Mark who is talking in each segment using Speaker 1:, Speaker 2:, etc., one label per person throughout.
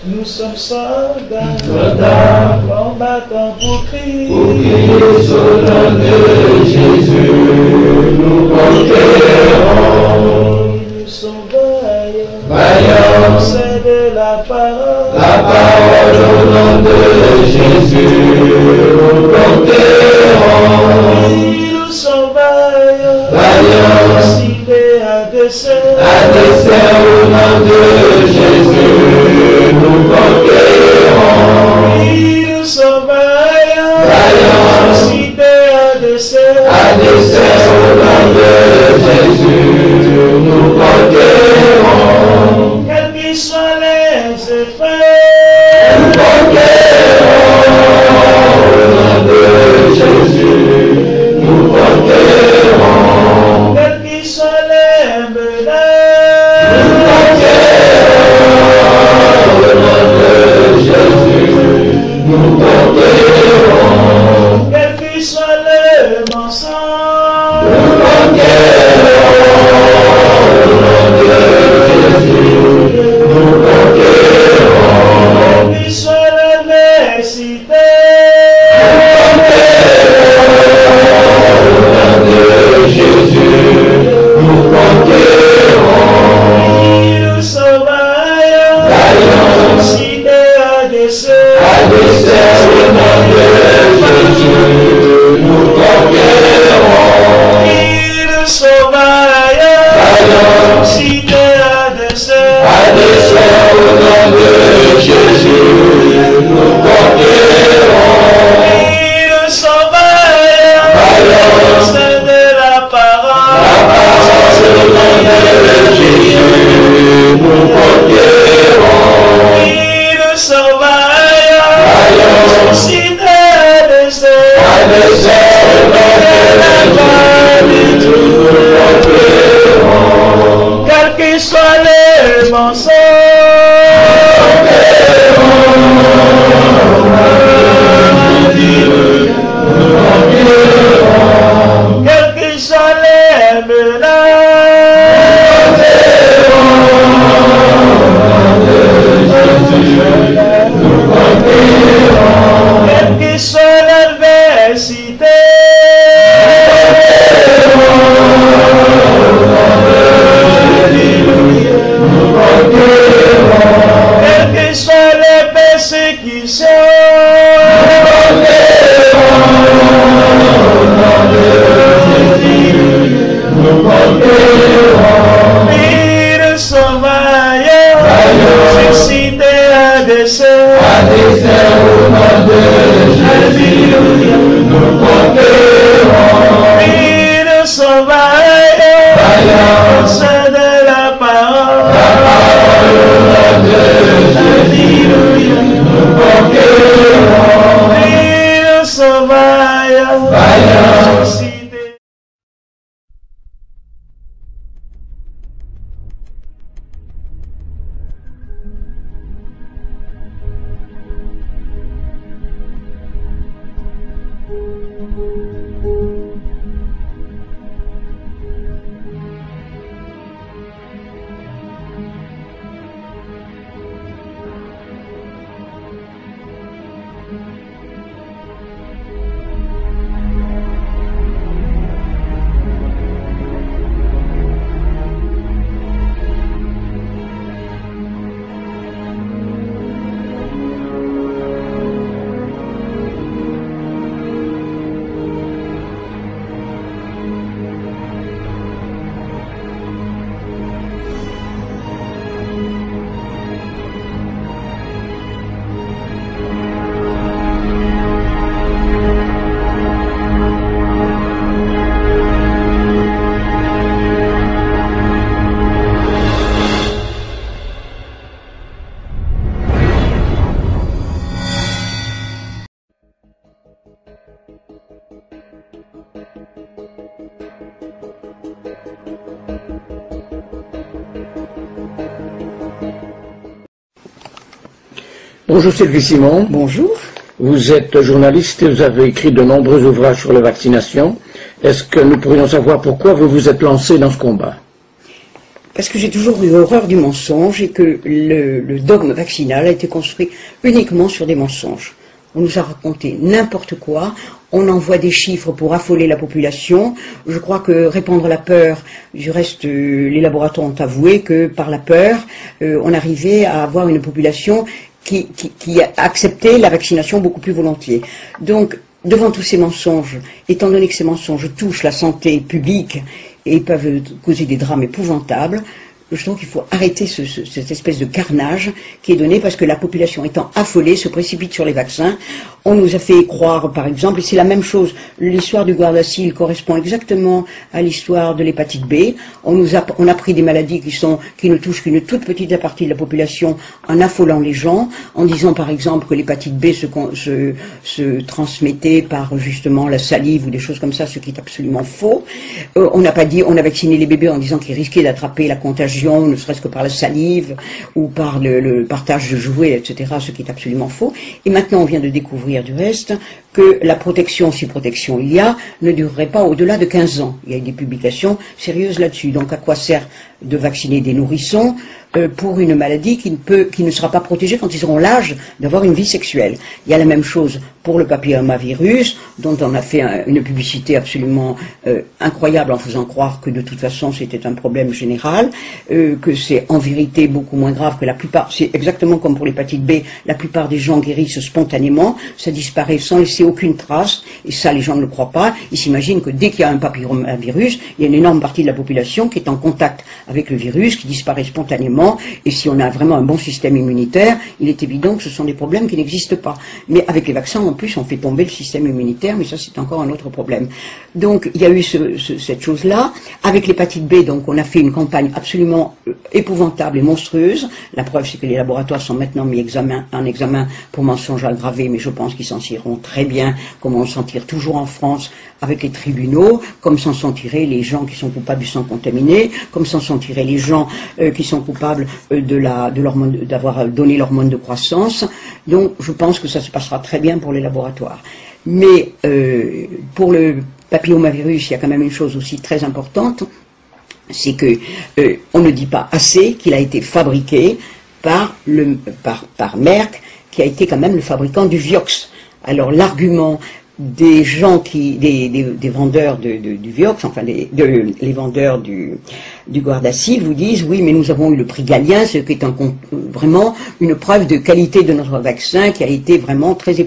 Speaker 1: Nous sommes soldats, combattants pour Christ.
Speaker 2: Pour Christ, au nom de Jésus, nous conquérons.
Speaker 1: Nous sommes vaillants,
Speaker 2: Vaillants,
Speaker 1: c'est de la parole.
Speaker 2: la parole au nom de Jésus, nous conquérons.
Speaker 1: Nous sommes vaillants,
Speaker 2: Vaillants,
Speaker 1: cités à dessein.
Speaker 2: à dessein au nom de Jésus, nous conquérons.
Speaker 1: Nous sommes vaillants,
Speaker 2: Vaillants,
Speaker 1: cités à dessein.
Speaker 2: à dessein au nom de Jésus, nous conquérons.
Speaker 1: Quels qu'ils soient les effets,
Speaker 2: Nous conquérons au nom de Jésus, nous conquérons.
Speaker 1: quels qu'ils soient les menaces,
Speaker 2: Nous conquérons au nom de Jésus, nous conquérons.
Speaker 1: quels qu'ils soient les mensonges,
Speaker 2: Nous conquérons au nom de Jésus, nous conquérons.
Speaker 1: quels qu'ils soient l'adversité,
Speaker 2: Jésus, nous conquérons.
Speaker 1: nous sommes vaillants,
Speaker 2: Vaillants,
Speaker 1: cités à dessein.
Speaker 2: à dessein au nom de Jésus, nous conquérons.
Speaker 1: Nous sommes vaillants,
Speaker 2: Vaillants,
Speaker 1: cités à dessein.
Speaker 2: à dessein au nom de Jésus, nous conquérons.
Speaker 1: Nous sommes vaillants,
Speaker 2: Vaillants,
Speaker 1: c'est de la parole.
Speaker 2: la parole au nom de Jésus, nous conquérons.
Speaker 1: Nous sommes vaillants,
Speaker 2: Vaillants,
Speaker 1: cités à dessein.
Speaker 2: à dessein au nom de Jésus, nous conquérons.
Speaker 1: Quels qu'ils soient les mensonges, quels qu'ils soient les menaces, quels qu'ils soient l'adversité, quelles qu'ils soient les persécutions, nous sommes vaillants, cités à dessein.
Speaker 2: à dessein au nom de Jésus, nous conquérons.
Speaker 1: Nous sommes vaillants,
Speaker 2: Vaillants,
Speaker 1: c'est de la parole.
Speaker 2: la parole au nom de Jésus, nous conquérons.
Speaker 1: Nous sommes vaillants,
Speaker 2: Vaillants,
Speaker 1: cités.
Speaker 3: Bonjour Sylvie Simon.
Speaker 4: Bonjour.
Speaker 3: Vous êtes journaliste et vous avez écrit de nombreux ouvrages sur la vaccination. Est-ce que nous pourrions savoir pourquoi vous vous êtes lancé dans ce combat?
Speaker 4: Parce que j'ai toujours eu horreur du mensonge et que le dogme vaccinal a été construit uniquement sur des mensonges. On nous a raconté n'importe quoi, on envoie des chiffres pour affoler la population. Je crois que répandre la peur, du reste, les laboratoires ont avoué que par la peur, on arrivait à avoir une population qui acceptait la vaccination beaucoup plus volontiers. Donc, devant tous ces mensonges, étant donné que ces mensonges touchent la santé publique et peuvent causer des drames épouvantables, je trouve qu'il faut arrêter cette espèce de carnage qui est donné parce que la population étant affolée se précipite sur les vaccins. On nous a fait croire, par exemple, et c'est la même chose, l'histoire du Gardasil correspond exactement à l'histoire de l'hépatite B. On a pris des maladies qui ne touchent qu'une toute petite partie de la population en affolant les gens, en disant par exemple que l'hépatite B se transmettait par justement la salive ou des choses comme ça, ce qui est absolument faux. On n'a pas dit, on a vacciné les bébés en disant qu'ils risquaient d'attraper la contagion, ne serait-ce que par la salive ou par le partage de jouets, etc., ce qui est absolument faux. Et maintenant on vient de découvrir du reste que la protection, si protection il y a, ne durerait pas au-delà de 15 ans. Il y a des publications sérieuses là-dessus. Donc à quoi sert de vacciner des nourrissons pour une maladie qui ne sera pas protégée quand ils auront l'âge d'avoir une vie sexuelle. Il y a la même chose pour le papillomavirus, dont on a fait une publicité absolument incroyable en faisant croire que de toute façon c'était un problème général, que c'est en vérité beaucoup moins grave que la plupart, c'est exactement comme pour l'hépatite B, la plupart des gens guérissent spontanément, ça disparaît sans laisser aucune trace, et ça les gens ne le croient pas, ils s'imaginent que dès qu'il y a un papillomavirus, il y a une énorme partie de la population qui est en contact avec le virus, qui disparaît spontanément, et si on a vraiment un bon système immunitaire, il est évident que ce sont des problèmes qui n'existent pas. Mais avec les vaccins, en plus, on fait tomber le système immunitaire, mais ça c'est encore un autre problème. Donc il y a eu cette chose-là. Avec l'hépatite B, donc on a fait une campagne absolument épouvantable et monstrueuse. La preuve, c'est que les laboratoires sont maintenant mis en examen pour mensonges aggravés, mais je pense qu'ils s'en tireront très bien, comme on s'en tire toujours en France avec les tribunaux, comme s'en sont tirés les gens qui sont coupables du sang contaminé, comme s'en sont tirés les gens qui sont coupables d'avoir donné l'hormone de croissance. Donc je pense que ça se passera très bien pour les laboratoires. Mais pour le papillomavirus, il y a quand même une chose aussi très importante, c'est que on ne dit pas assez qu'il a été fabriqué par Merck, qui a été quand même le fabricant du Vioxx. Alors l'argument des gens des vendeurs du Vioxx, enfin les vendeurs du Gardasil vous disent oui, mais nous avons eu le prix Galien, ce qui est vraiment une preuve de qualité de notre vaccin qui a été vraiment très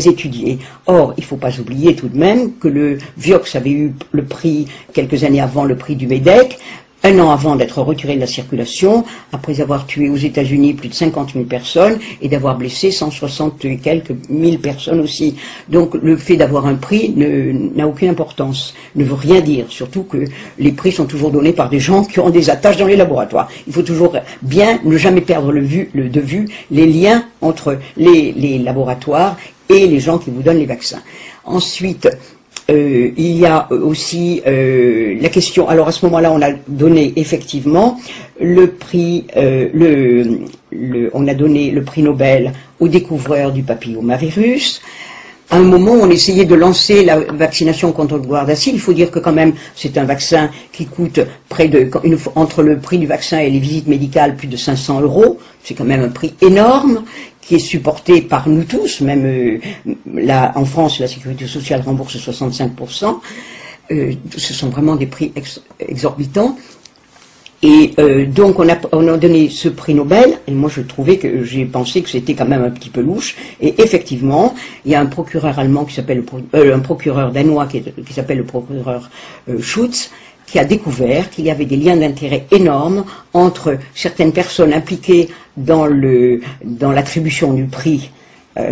Speaker 4: étudié. Or, il ne faut pas oublier tout de même que le Vioxx avait eu le prix quelques années avant le prix du MEDEC, un an avant d'être retiré de la circulation, après avoir tué aux États-Unis plus de 50 000 personnes et d'avoir blessé 160 et quelques mille personnes aussi. Donc le fait d'avoir un prix n'a aucune importance, ne veut rien dire, surtout que les prix sont toujours donnés par des gens qui ont des attaches dans les laboratoires. Il faut toujours bien ne jamais perdre de vue les liens entre les laboratoires et les gens qui vous donnent les vaccins. Ensuite, il y a aussi la question, alors à ce moment-là on a donné effectivement le prix, on a donné le prix Nobel aux découvreurs du papillomavirus. À un moment, on essayait de lancer la vaccination contre le Gardasil. Il faut dire que quand même, c'est un vaccin qui coûte entre le prix du vaccin et les visites médicales, plus de 500 €. C'est quand même un prix énorme qui est supporté par nous tous. Même en France, la sécurité sociale rembourse 65%. Ce sont vraiment des prix exorbitants. Et donc on a donné ce prix Nobel, et moi j'ai pensé que c'était quand même un petit peu louche, et effectivement, il y a un procureur allemand qui s'appelle, un procureur danois qui s'appelle le procureur Schutz, qui a découvert qu'il y avait des liens d'intérêt énormes entre certaines personnes impliquées dans l'attribution du prix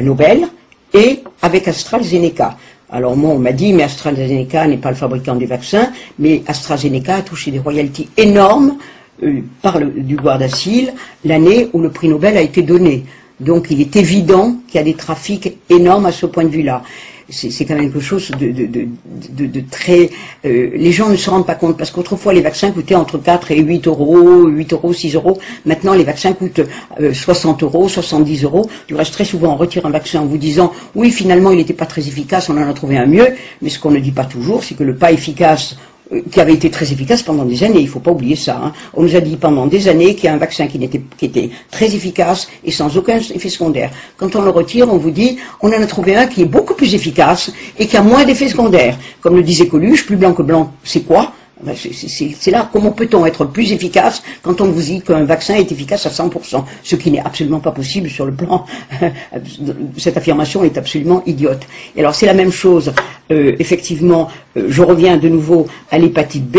Speaker 4: Nobel et avec AstraZeneca. Alors moi on m'a dit mais AstraZeneca n'est pas le fabricant du vaccin, mais AstraZeneca a touché des royalties énormes du Gardasil l'année où le prix Nobel a été donné. Donc il est évident qu'il y a des trafics énormes à ce point de vue-là. C'est quand même quelque chose de très... les gens ne se rendent pas compte, parce qu'autrefois les vaccins coûtaient entre 4 et 8 €, 8 €, 6 €. Maintenant les vaccins coûtent 60 €, 70 €. Du reste, très souvent on retire un vaccin en vous disant oui finalement il n'était pas très efficace, on en a trouvé un mieux, mais ce qu'on ne dit pas toujours, c'est que le pas efficace qui avait été très efficace pendant des années, il ne faut pas oublier ça. Hein. On nous a dit pendant des années qu'il y a un vaccin qui était très efficace et sans aucun effet secondaire. Quand on le retire, on vous dit, on en a trouvé un qui est beaucoup plus efficace et qui a moins d'effets secondaires. Comme le disait Coluche, plus blanc que blanc, c'est quoi? C'est là, comment peut-on être plus efficace quand on vous dit qu'un vaccin est efficace à 100%, ce qui n'est absolument pas possible sur le plan, cette affirmation est absolument idiote. Et alors c'est la même chose, effectivement, je reviens de nouveau à l'hépatite B,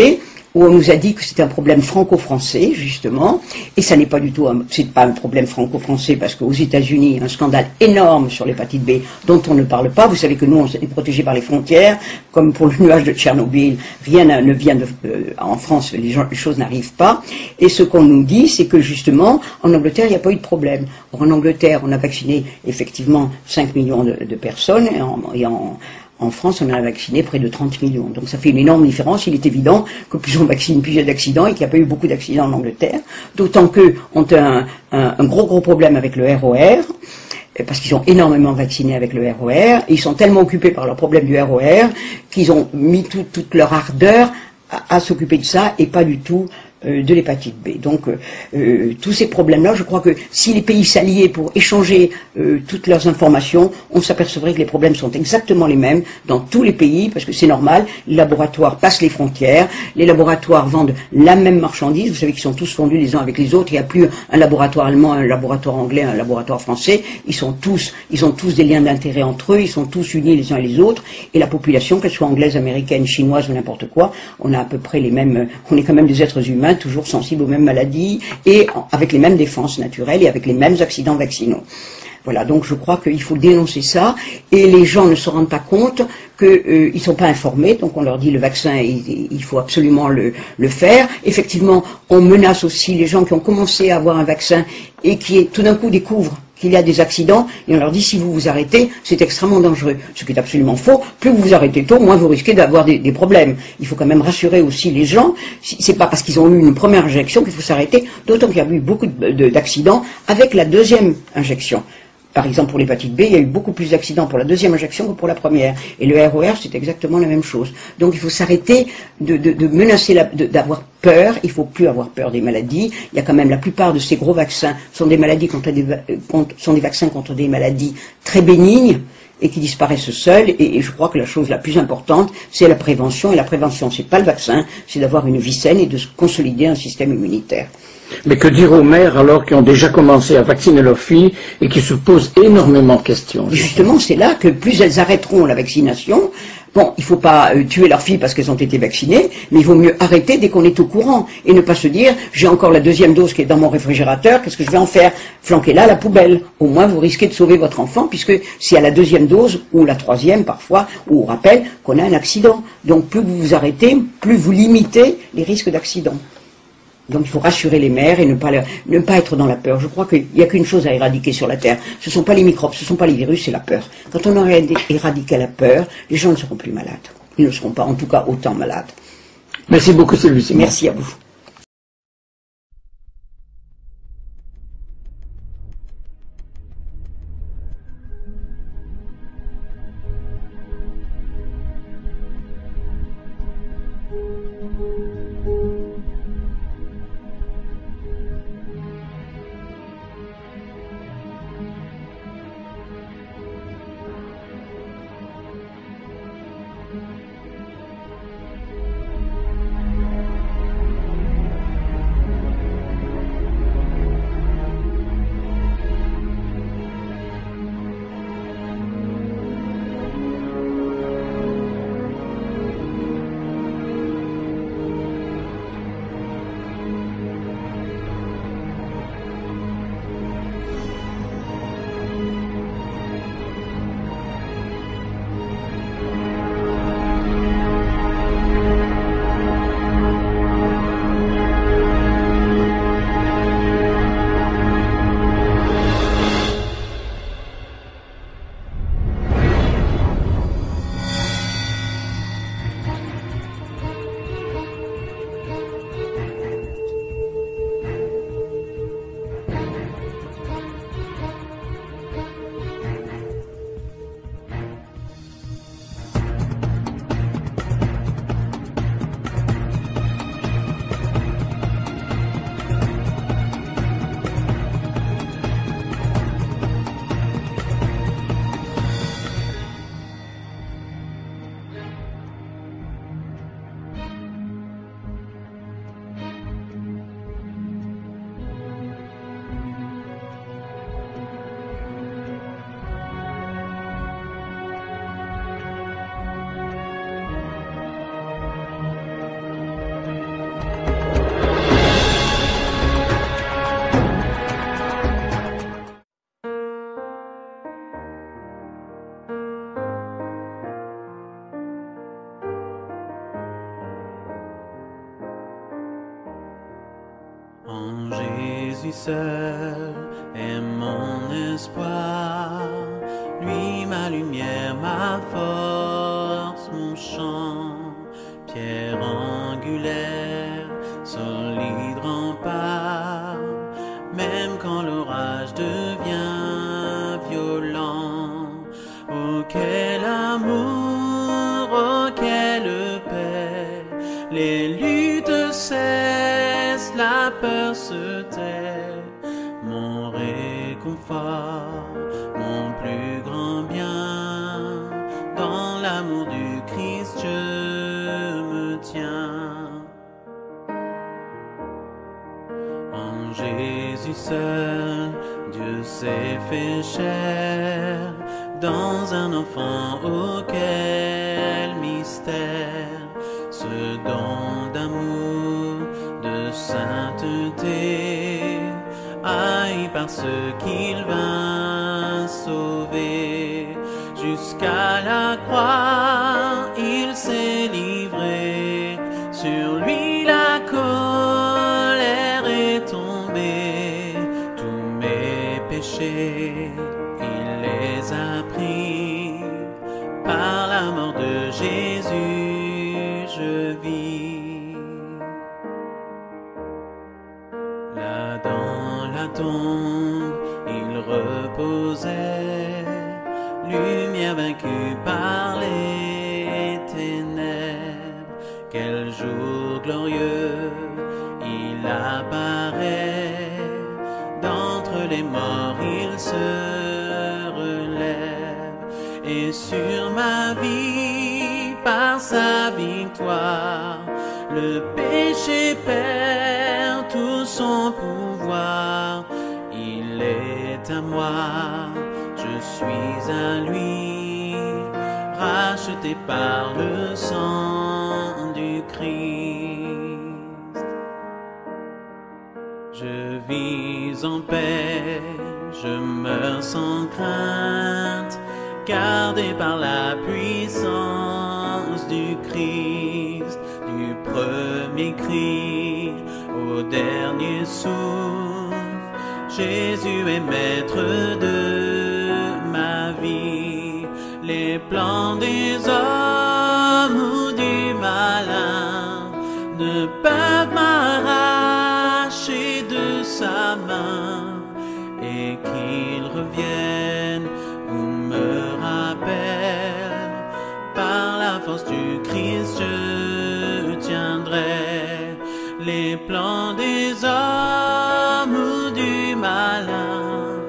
Speaker 4: où on nous a dit que c'était un problème franco-français, justement, et ça n'est pas du tout, c'est pas un problème franco-français, parce qu'aux États-Unis, il y a un scandale énorme sur l'hépatite B, dont on ne parle pas. Vous savez que nous, on est protégés par les frontières, comme pour le nuage de Tchernobyl, rien ne vient en France, les choses n'arrivent pas, et ce qu'on nous dit, c'est que justement, en Angleterre, il n'y a pas eu de problème. Or, en Angleterre, on a vacciné, effectivement, 5 millions de personnes, en France, on a vacciné près de 30 millions. Donc ça fait une énorme différence. Il est évident que plus on vaccine, plus il y a d'accidents et qu'il n'y a pas eu beaucoup d'accidents en Angleterre. D'autant qu'eux ont un gros problème avec le ROR, parce qu'ils ont énormément vacciné avec le ROR. Et ils sont tellement occupés par leur problème du ROR qu'ils ont mis toute leur ardeur à s'occuper de ça et pas du tout de l'hépatite B. Donc tous ces problèmes-là, je crois que si les pays s'alliaient pour échanger toutes leurs informations, on s'apercevrait que les problèmes sont exactement les mêmes dans tous les pays, parce que c'est normal, les laboratoires passent les frontières, les laboratoires vendent la même marchandise, vous savez qu'ils sont tous fondus les uns avec les autres, il n'y a plus un laboratoire allemand, un laboratoire anglais, un laboratoire français, ils ont tous des liens d'intérêt entre eux, ils sont tous unis les uns et les autres, et la population, qu'elle soit anglaise, américaine, chinoise ou n'importe quoi, on a à peu près les mêmes, on est quand même des êtres humains, toujours sensibles aux mêmes maladies et avec les mêmes défenses naturelles et avec les mêmes accidents vaccinaux. Voilà, donc je crois qu'il faut dénoncer ça et les gens ne se rendent pas compte qu'ils ne sont pas informés, donc on leur dit le vaccin, il faut absolument le faire. Effectivement, on menace aussi les gens qui ont commencé à avoir un vaccin et qui tout d'un coup découvrent qu'il y a des accidents, et on leur dit si vous vous arrêtez, c'est extrêmement dangereux. Ce qui est absolument faux. Plus vous vous arrêtez tôt, moins vous risquez d'avoir des problèmes. Il faut quand même rassurer aussi les gens. C'est pas parce qu'ils ont eu une première injection qu'il faut s'arrêter, d'autant qu'il y a eu beaucoup d'accidents avec la deuxième injection. Par exemple, pour l'hépatite B, il y a eu beaucoup plus d'accidents pour la deuxième injection que pour la première. Et le ROR, c'est exactement la même chose. Donc il faut s'arrêter de menacer, d'avoir peur. Il ne faut plus avoir peur des maladies. Il y a quand même la plupart de ces gros vaccins sont des maladies sont des vaccins contre des maladies très bénignes et qui disparaissent seuls. Et je crois que la chose la plus importante, c'est la prévention. Et la prévention, c'est pas le vaccin, c'est d'avoir une vie saine et de consolider un système immunitaire.
Speaker 3: Mais que dire aux mères alors qui ont déjà commencé à vacciner leurs filles et qui se posent énormément de questions?
Speaker 4: Justement, c'est là que plus elles arrêteront la vaccination, bon, il ne faut pas tuer leurs filles parce qu'elles ont été vaccinées, mais il vaut mieux arrêter dès qu'on est au courant et ne pas se dire j'ai encore la deuxième dose qui est dans mon réfrigérateur, qu'est-ce que je vais en faire? Flanquez-la à la poubelle. Au moins vous risquez de sauver votre enfant puisque c'est à la deuxième dose ou la troisième parfois, ou on rappelle qu'on a un accident. Donc plus vous vous arrêtez, plus vous limitez les risques d'accident. Donc il faut rassurer les mères et ne pas être dans la peur. Je crois qu'il n'y a qu'une chose à éradiquer sur la Terre. Ce ne sont pas les microbes, ce ne sont pas les virus, c'est la peur. Quand on aura éradiqué la peur, les gens ne seront plus malades. Ils ne seront pas, en tout cas, autant malades.
Speaker 3: Merci beaucoup, Sylvie Simon.
Speaker 4: Merci à vous.
Speaker 5: seul est mon espoir, lui ma lumière, ma force, mon chant, pierre angulaire, solide rempart, même quand l'orage devient violent. Oh quel amour, oh quelle paix, les luttes cessent, la peur se tait, mon réconfort, mon plus grand bien, dans l'amour du Christ je me tiens. En Jésus seul, Dieu s'est fait chair, dans un enfant, oh quel mystère, ce don d'amour, de sainteté, haï par ceux qu'il vint sauver. Jusqu'à la croix, il s'est livré, sur lui la colère est tombée, tous mes péchés, il les a pris, par la mort de Jésus je vis. Là dans la tombe, il reposait, lumière vaincue par les ténèbres. Quel jour glorieux, il apparaît, d'entre les morts il se relève, et sur ma vie, par sa victoire, le péché perd tout son pouvoir. Il est à moi, je suis à lui, racheté par le sang du Christ. Je vis en paix, je meurs sans crainte, gardé par la puissance du Christ, du premier cri au dernier souffle. Jésus est maître de ma vie. Les plans des hommes ou du malin ne peuvent m'arracher de sa main, et qu'il revienne ou me rappelle, par la force du Christ je tiendrai. Les plans des hommes ou du malin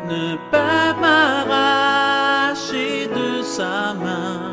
Speaker 5: ne peuvent m'arracher de sa main,